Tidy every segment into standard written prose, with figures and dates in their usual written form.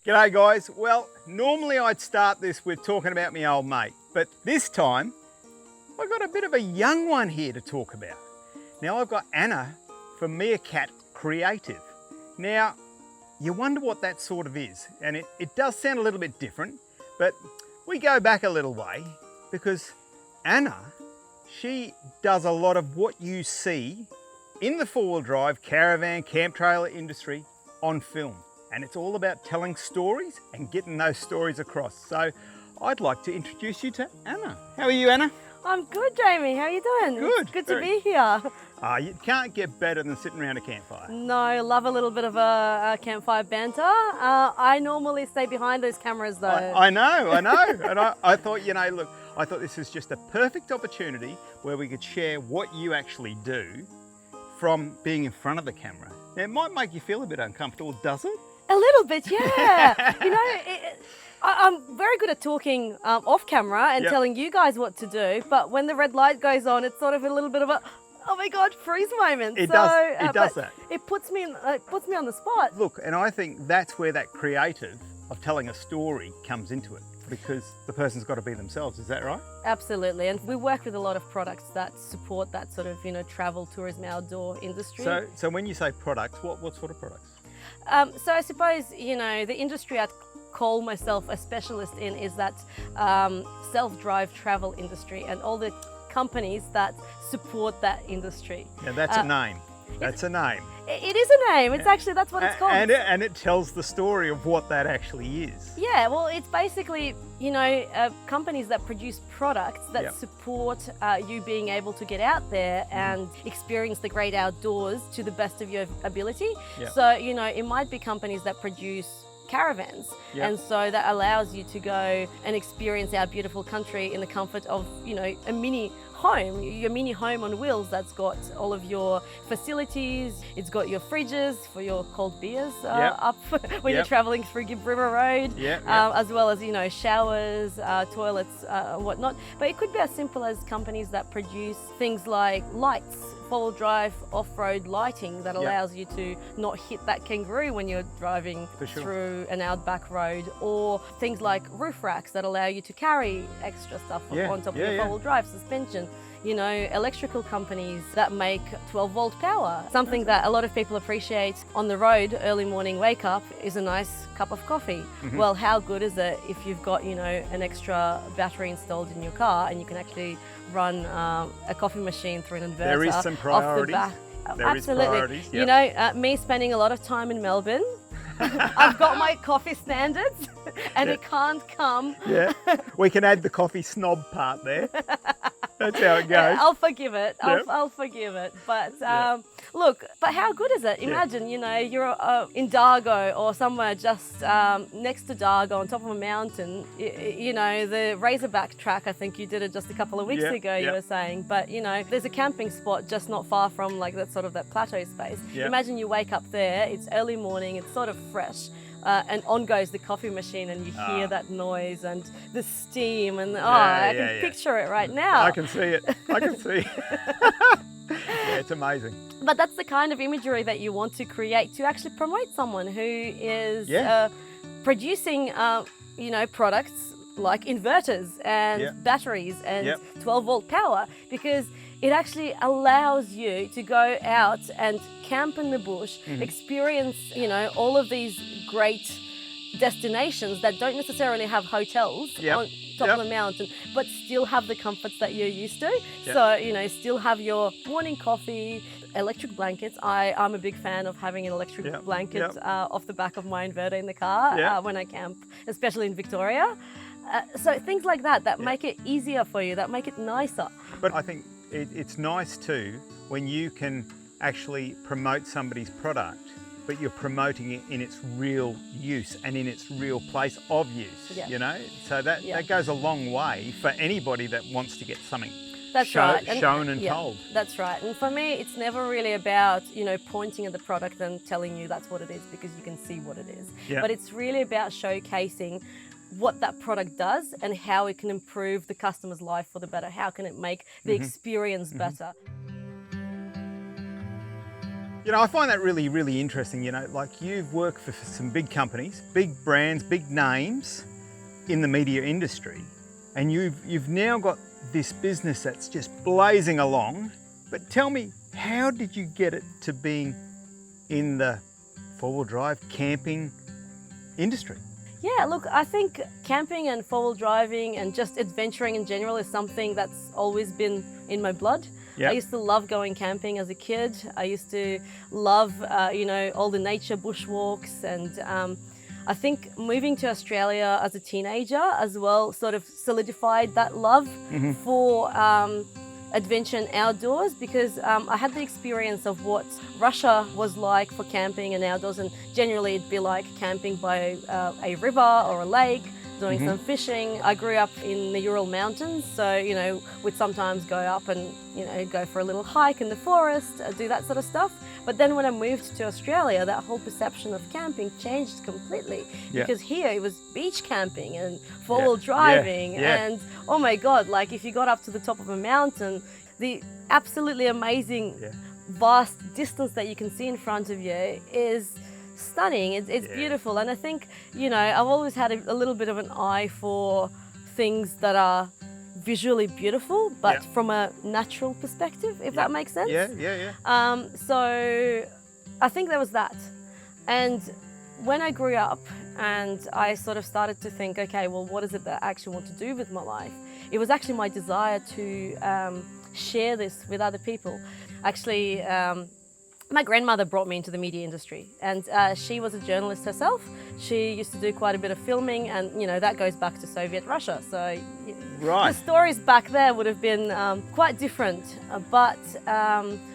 G'day guys. Well, normally I'd start this with talking about my old mate, but this time I've got a bit of a young one here to talk about. Now I've got Anya from Meerkat Creative. Now, you wonder what that sort of is, and it does sound a little bit different, but we go back a little way because Anya, she does a lot of what you see in the four-wheel drive, caravan, camp trailer industry on film. And it's all about telling stories and getting those stories across. So I'd like to introduce you to Anya. How are you, Anya? I'm good, Jamie. How are you doing? Good. It's good to be here. You can't get better than sitting around a campfire. No, love a little bit of a campfire banter. I normally stay behind those cameras though. I know. And I thought, look, I thought this is just a perfect opportunity where we could share what you actually do from being in front of the camera. Now, it might make you feel a bit uncomfortable, does it? A little bit, yeah. I'm very good at talking off camera and telling you guys what to do, but when the red light goes on, it's sort of a little bit of a, oh my God, freeze moment. It does that. It puts me on the spot. Look, and I think that's where that creative of telling a story comes into it, because the person's got to be themselves. Is that right? Absolutely, and we work with a lot of products that support that sort of travel, tourism, outdoor industry. So when you say products, what sort of products? So I suppose, the industry I'd call myself a specialist in is that self-drive travel industry and all the companies that support that industry. Yeah, that's a name. That's a name. It is a name. It's actually, that's what it's called. And it tells the story of what that actually is. Yeah, well, it's basically, companies that produce products that support you being able to get out there and experience the great outdoors to the best of your ability. So, it might be companies that produce caravans, and so that allows you to go and experience our beautiful country in the comfort of a mini home, your mini home on wheels that's got all of your facilities. It's got your fridges for your cold beers up when you're traveling through Gibb River Road, as well as showers, toilets, whatnot. But it could be as simple as companies that produce things like lights, four-wheel drive off-road lighting that allows you to not hit that kangaroo when you're driving through an outback road, or things like roof racks that allow you to carry extra stuff on top of your four-wheel drive suspension. Electrical companies that make 12-volt power. Something that a lot of people appreciate on the road, early morning wake up, is a nice cup of coffee. Well, how good is it if you've got, an extra battery installed in your car and you can actually run a coffee machine through an inverter? There is some priorities. Off the back. There Absolutely. is priorities. Me spending a lot of time in Melbourne, I've got my coffee standards and it can't come. We can add the coffee snob part there. That's how it goes. I'll forgive it. I'll forgive it. But look, but how good is it? Imagine, you're in Dargo or somewhere just next to Dargo on top of a mountain. The Razorback track, I think you did it just a couple of weeks ago, you were saying. But, there's a camping spot just not far from that plateau space. Imagine you wake up there, it's early morning, it's sort of fresh. And on goes the coffee machine and you hear that noise and the steam and I can picture it right now. I can see it. It's amazing. But that's the kind of imagery that you want to create to actually promote someone who is producing, products like inverters and batteries and 12-volt power, because it actually allows you to go out and camp in the bush, experience, all of these great destinations that don't necessarily have hotels on top of the mountain, but still have the comforts that you're used to. So, still have your morning coffee, electric blankets. I'm a big fan of having an electric blanket off the back of my inverter in the car when I camp, especially in Victoria. So things like that make it easier for you, that make it nicer. But I think it's nice too when you can actually promote somebody's product, but you're promoting it in its real use and in its real place of use, So that goes a long way for anybody that wants to get something shown and told. That's right. And for me, it's never really about, pointing at the product and telling you that's what it is, because you can see what it is. But it's really about showcasing what that product does and how it can improve the customer's life for the better. How can it make the experience better? You know, I find that really, really interesting. You know, like you've worked for some big companies, big brands, big names in the media industry, and you've now got this business that's just blazing along. But tell me, how did you get it to being in the four-wheel drive camping industry? Yeah, look, I think camping and four-wheel driving and just adventuring in general is something that's always been in my blood. Yep. I used to love going camping as a kid. I used to love, all the nature bushwalks, and I think moving to Australia as a teenager as well sort of solidified that love for adventure and outdoors, because I had the experience of what Russia was like for camping and outdoors, and generally it'd be like camping by a river or a lake, doing some fishing. I grew up in the Ural Mountains, so we'd sometimes go up and go for a little hike in the forest, do that sort of stuff. But then when I moved to Australia, that whole perception of camping changed completely, because here it was beach camping and four-wheel driving, and oh my God, like if you got up to the top of a mountain, the absolutely amazing vast distance that you can see in front of you is stunning. It's beautiful, and I think I've always had a little bit of an eye for things that are visually beautiful, but from a natural perspective, if that makes sense. So I think there was that, and when I grew up and I sort of started to think, okay, well, what is it that I actually want to do with my life? It was actually my desire to share this with other people. Actually, my grandmother brought me into the media industry, and she was a journalist herself. She used to do quite a bit of filming, and that goes back to Soviet Russia. So the stories back there would have been quite different. But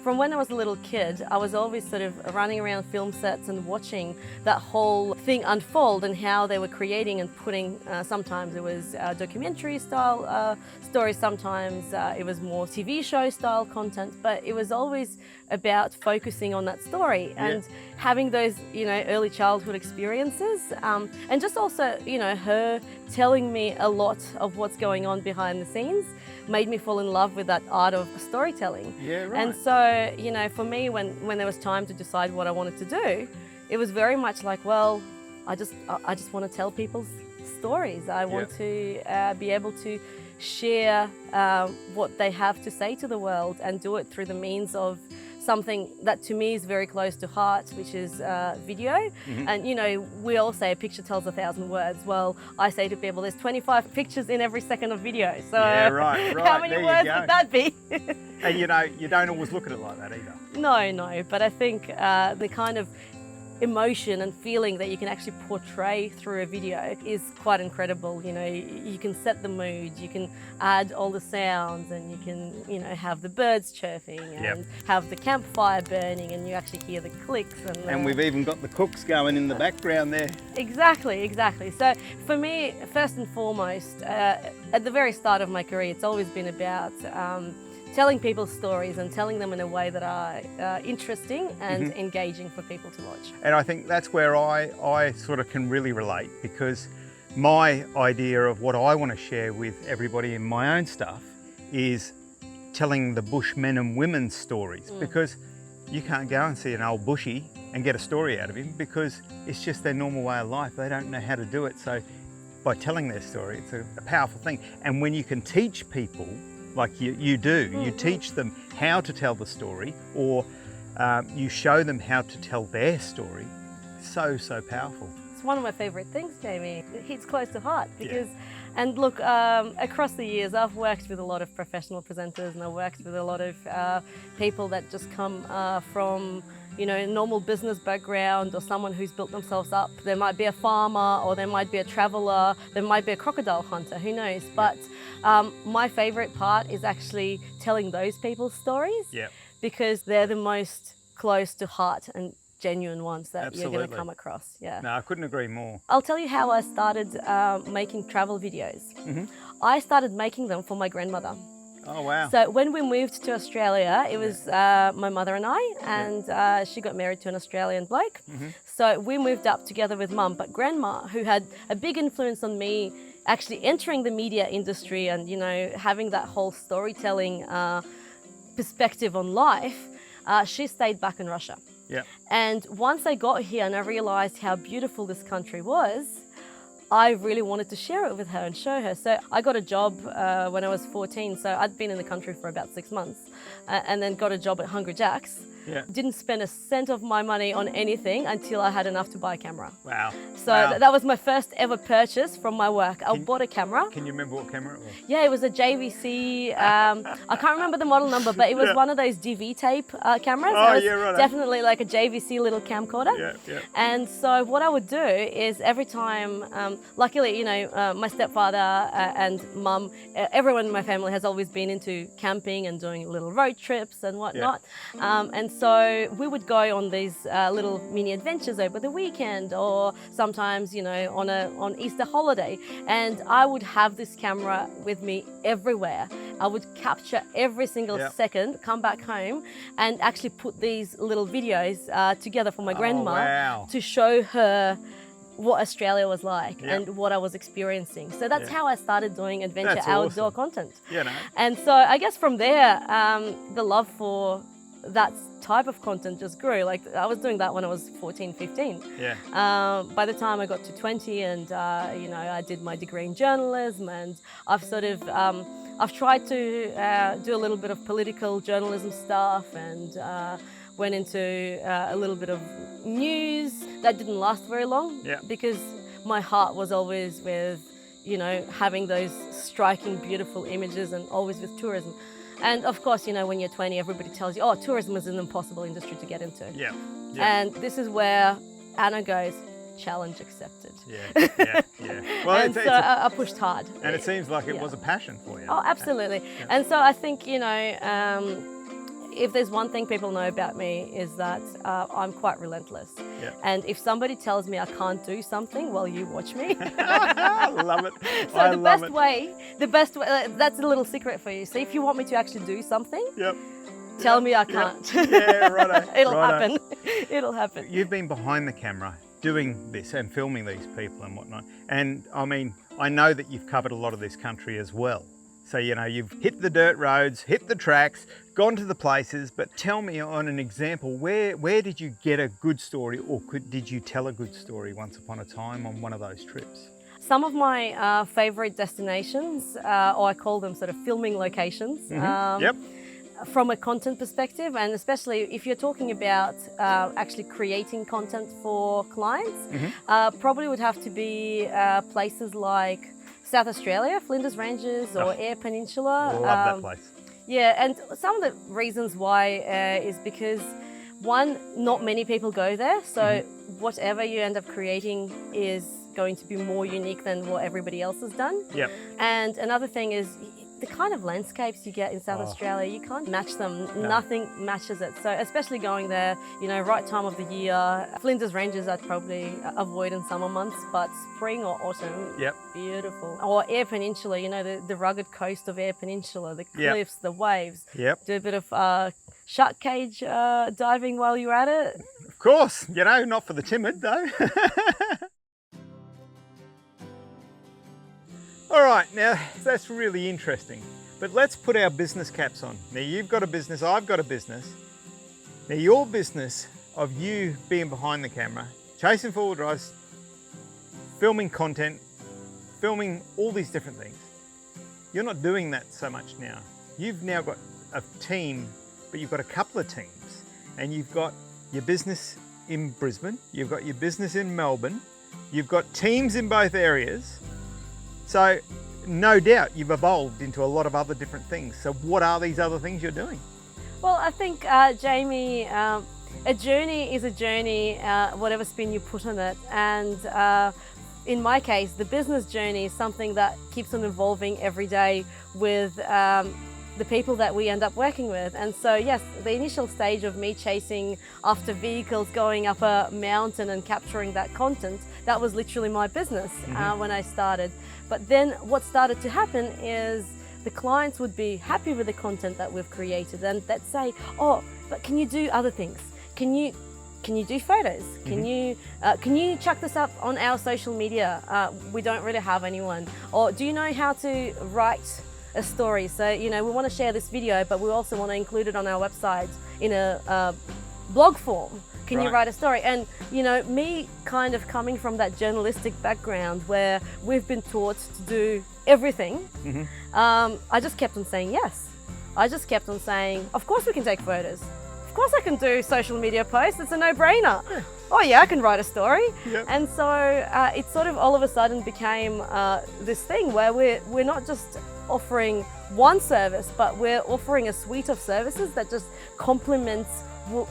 from when I was a little kid, I was always sort of running around film sets and watching that whole thing unfold, and how they were creating and putting, sometimes it was documentary style stories, sometimes it was more TV show style content, but it was always about focusing on that story and having those, early childhood experiences, and just also, her telling me a lot of what's going on behind the scenes made me fall in love with that art of storytelling. And so, for me, when there was time to decide what I wanted to do, it was very much like, well, I just want to tell people's stories. I want to be able to share what they have to say to the world, and do it through the means of something that to me is very close to heart, which is video. And we all say a picture tells 1,000 words. Well, I say to people, there's 25 pictures in every second of video. So how many words would that be? And you don't always look at it like that either. No, but I think the kind of emotion and feeling that you can actually portray through a video is quite incredible. You can set the mood, you can add all the sounds, and you can have the birds chirping and have the campfire burning, and you actually hear the clicks, and we've even got the cooks going in the background there. Exactly. So for me, first and foremost, at the very start of my career, it's always been about telling people stories and telling them in a way that are interesting and engaging for people to watch. And I think that's where I sort of can really relate, because my idea of what I want to share with everybody in my own stuff is telling the bush men and women's stories, because you can't go and see an old bushie and get a story out of him, because it's just their normal way of life. They don't know how to do it. So by telling their story, it's a powerful thing. And when you can teach people, like you do, you teach them how to tell the story, or you show them how to tell their story. So powerful. It's one of my favourite things, Jamie. It hits close to heart because, and look, across the years, I've worked with a lot of professional presenters, and I've worked with a lot of people that just come from normal business background, or someone who's built themselves up. There might be a farmer, or there might be a traveller, there might be a crocodile hunter, who knows? But my favourite part is actually telling those people's stories, because they're the most close to heart and genuine ones that you're going to come across. No, I couldn't agree more. I'll tell you how I started making travel videos. I started making them for my grandmother. Oh, wow. So when we moved to Australia, it was my mother and I, and she got married to an Australian bloke. So we moved up together with Mum, but Grandma, who had a big influence on me actually entering the media industry and, having that whole storytelling perspective on life, she stayed back in Russia. Yeah. And once I got here and I realized how beautiful this country was, I really wanted to share it with her and show her. So I got a job when I was 14. So I'd been in the country for about 6 months and then got a job at Hungry Jack's. Yeah. Didn't spend a cent of my money on anything until I had enough to buy a camera. Wow. So Wow. that was my first ever purchase from my work. I bought a camera. Can you remember what camera it was? Yeah, it was a JVC. I can't remember the model number, but it was one of those DV tape cameras. Oh, It was yeah, right. definitely like a JVC little camcorder. Yeah, yeah. And so what I would do is every time, luckily, you know, my stepfather and mum, everyone in my family has always been into camping and doing little road trips and whatnot. And so we would go on these little mini adventures over the weekend, or sometimes, you know, on Easter holiday. And I would have this camera with me everywhere. I would capture every single second, come back home, and actually put these little videos together for my grandma wow. to show her what Australia was like and what I was experiencing. So that's how I started doing adventure outdoor content. You know. And so I guess from there, the love for that type of content just grew. Like I was doing that when I was 14, 15. Yeah. By the time I got to 20 and, you know, I did my degree in journalism, and I've sort of, I've tried to do a little bit of political journalism stuff, and went into a little bit of news. That didn't last very long because my heart was always with, you know, having those striking, beautiful images, and always with tourism. And of course, you know, when you're 20, everybody tells you, oh, tourism is an impossible industry to get into. Yeah. And this is where Anna goes, challenge accepted. Well, and so I pushed hard. And it seems like it was a passion for you. Oh, absolutely. And so I think, you know, if there's one thing people know about me is that I'm quite relentless. And if somebody tells me I can't do something, well, you watch me. I love it. So the best way, that's a little secret for you. So if you want me to actually do something, tell me I can't. Yeah, righto. It'll happen. It'll happen. You've been behind the camera doing this and filming these people and whatnot. And I mean, I know that you've covered a lot of this country as well. So, you know, you've hit the dirt roads, hit the tracks, gone to the places, but tell me on an example, where did you get a good story, or did you tell a good story once upon a time on one of those trips? Some of my favourite destinations, or I call them sort of filming locations, from a content perspective, and especially if you're talking about actually creating content for clients, probably would have to be places like South Australia, Flinders Ranges, or Eyre Peninsula. Love that place. Yeah, and some of the reasons why is because, one, not many people go there, so whatever you end up creating is going to be more unique than what everybody else has done. And another thing is the kind of landscapes you get in South Australia, you can't match them. No. Nothing matches it. So especially going there, you know, right time of the year. Flinders Ranges I'd probably avoid in summer months, but spring or autumn, beautiful. Or Eyre Peninsula, you know, the rugged coast of Eyre Peninsula, the cliffs, the waves. Do a bit of shark cage diving while you're at it. Of course, you know, not for the timid though. All right, now that's really interesting, but let's put our business caps on. Now you've got a business, I've got a business. Now your business of you being behind the camera, chasing forward drives, filming content, filming all these different things. You're not doing that so much now. You've now got a team, but you've got a couple of teams, and you've got your business in Brisbane, you've got your business in Melbourne, you've got teams in both areas. So no doubt you've evolved into a lot of other different things. So what are these other things you're doing? Well, I think, Jamie, a journey is a journey, whatever spin you put on it. And in my case, the business journey is something that keeps on evolving every day with the people that we end up working with. And so, yes, the initial stage of me chasing after vehicles, going up a mountain and capturing that content, that was literally my business when I started. But then what started to happen is the clients would be happy with the content that we've created, and they'd say, oh, but can you do other things? Can you do photos? Can you chuck this up on our social media? We don't really have anyone. Or do you know how to write a story? So, you know, we want to share this video, but we also want to include it on our website in a blog form. Can you Right. write a story? And you know, me kind of coming from that journalistic background where we've been taught to do everything, I just kept on saying yes. I just kept on saying, of course we can take photos. Of course I can do social media posts. It's a no-brainer. Yeah. Oh yeah, I can write a story. Yep. And so it sort of all of a sudden became this thing where we're not just offering one service, but we're offering a suite of services that just complements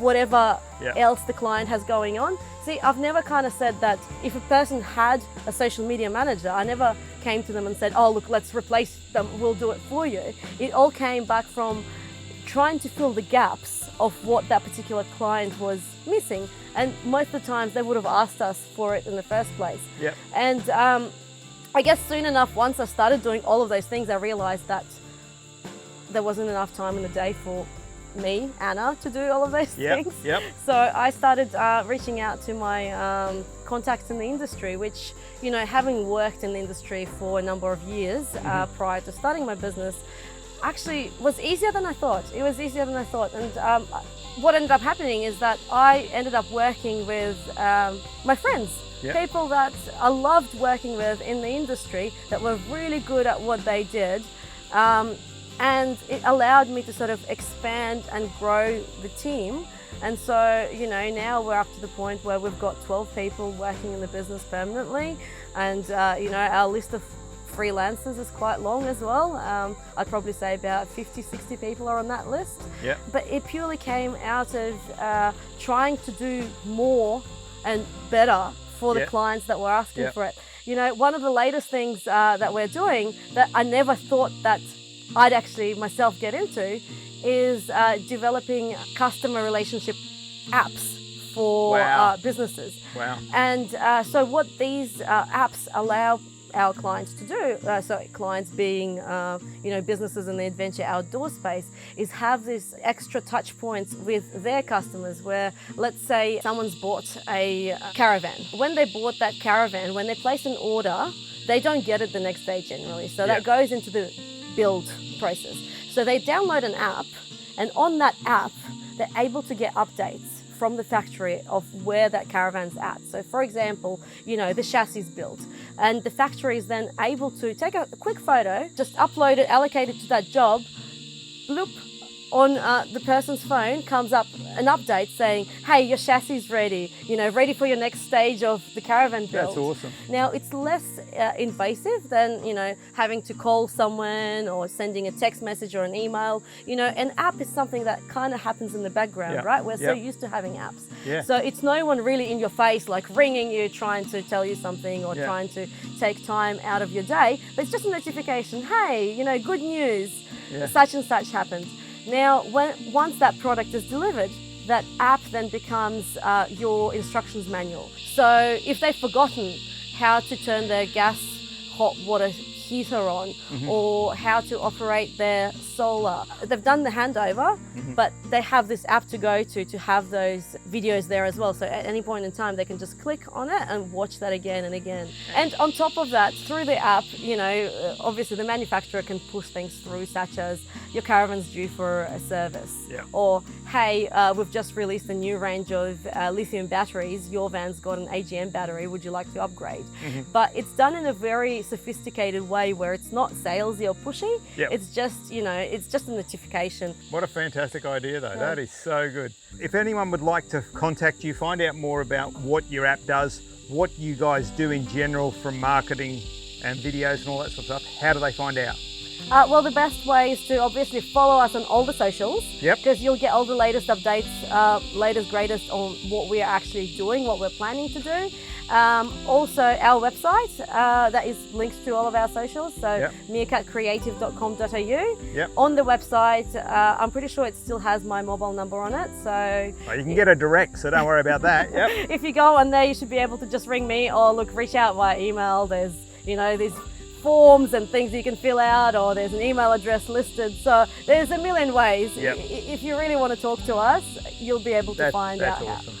whatever Yeah. else the client has going on. See, I've never kind of said that if a person had a social media manager, I never came to them and said, oh look, let's replace them, we'll do it for you. It all came back from trying to fill the gaps of what that particular client was missing. And most of the times they would have asked us for it in the first place. Yep. And I guess soon enough, once I started doing all of those things, I realized that there wasn't enough time in the day for me, Anna, to do all of those things. Yep. So I started reaching out to my contacts in the industry, which, you know, having worked in the industry for a number of years prior to starting my business, actually was easier than I thought. It was easier than I thought. And what ended up happening is that I ended up working with my friends, people that I loved working with in the industry that were really good at what they did. And it allowed me to sort of expand and grow the team. And so, you know, now we're up to the point where we've got 12 people working in the business permanently. And, you know, our list of freelancers is quite long as well. I'd probably say about 50, 60 people are on that list. Yeah. But it purely came out of trying to do more and better for the clients that were asking for it. You know, one of the latest things that we're doing that I never thought that I'd actually myself get into is developing customer relationship apps for businesses. Wow. And so what these apps allow our clients to do, so clients being you know, businesses in the adventure outdoor space, is have this extra touch points with their customers where, let's say someone's bought a caravan. When they bought that caravan, when they place an order, they don't get it the next day generally. So that goes into the build process. So they download an app, and on that app, they're able to get updates from the factory of where that caravan's at. So for example, you know, the chassis is built, and the factory is then able to take a quick photo, just upload it, allocate it to that job, bloop, on the person's phone comes up an update saying, hey, your chassis is ready, you know, ready for your next stage of the caravan build. That's awesome. Now, it's less invasive than, you know, having to call someone or sending a text message or an email. You know, an app is something that kind of happens in the background, right? We're so used to having apps. So it's no one really in your face, like ringing you, trying to tell you something or trying to take time out of your day. But it's just a notification, hey, you know, good news, such and such happened. Now, once that product is delivered, that app then becomes your instructions manual. So if they've forgotten how to turn their gas hot water heater on or how to operate their solar, they've done the handover, but they have this app to go to have those videos there as well. So at any point in time, they can just click on it and watch that again and again. And on top of that, through the app, you know, obviously the manufacturer can push things through, such as your caravan's due for a service, or hey, we've just released a new range of lithium batteries, your van's got an AGM battery, would you like to upgrade? But it's done in a very sophisticated way where it's not salesy or pushy, it's just, you know, it's just a notification. What a fantastic idea though, that is so good. If anyone would like to contact you, find out more about what your app does, what you guys do in general from marketing and videos and all that sort of stuff, how do they find out? Well, the best way is to obviously follow us on all the socials, because you'll get all the latest updates, latest, greatest on what we are actually doing, what we're planning to do. Also our website, that is linked to all of our socials, so meerkatcreative.com.au. On the website, I'm pretty sure it still has my mobile number on it, so... Well, you can get a direct, so don't worry about that. If you go on there, you should be able to just ring me or look, reach out via email. There's, you know, these forms and things you can fill out, or there's an email address listed, so there's a million ways. If you really want to talk to us, you'll be able to find out. That's awesome.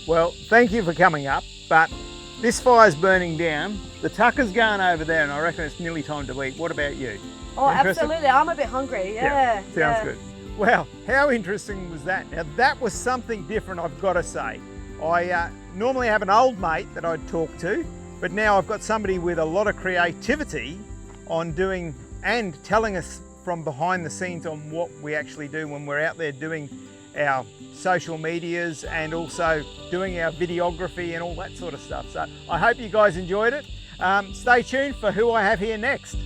Well, thank you for coming up, but this fire's burning down, the tucker's going over there, and I reckon it's nearly time to eat. What about you? Oh, absolutely, I'm a bit hungry. Sounds good. Well, how interesting was that? Now that was something different, I've got to say. I normally have an old mate that I'd talk to, but now I've got somebody with a lot of creativity on doing and telling us from behind the scenes on what we actually do when we're out there doing our social medias and also doing our videography and all that sort of stuff. So I hope you guys enjoyed it. Stay tuned for who I have here next.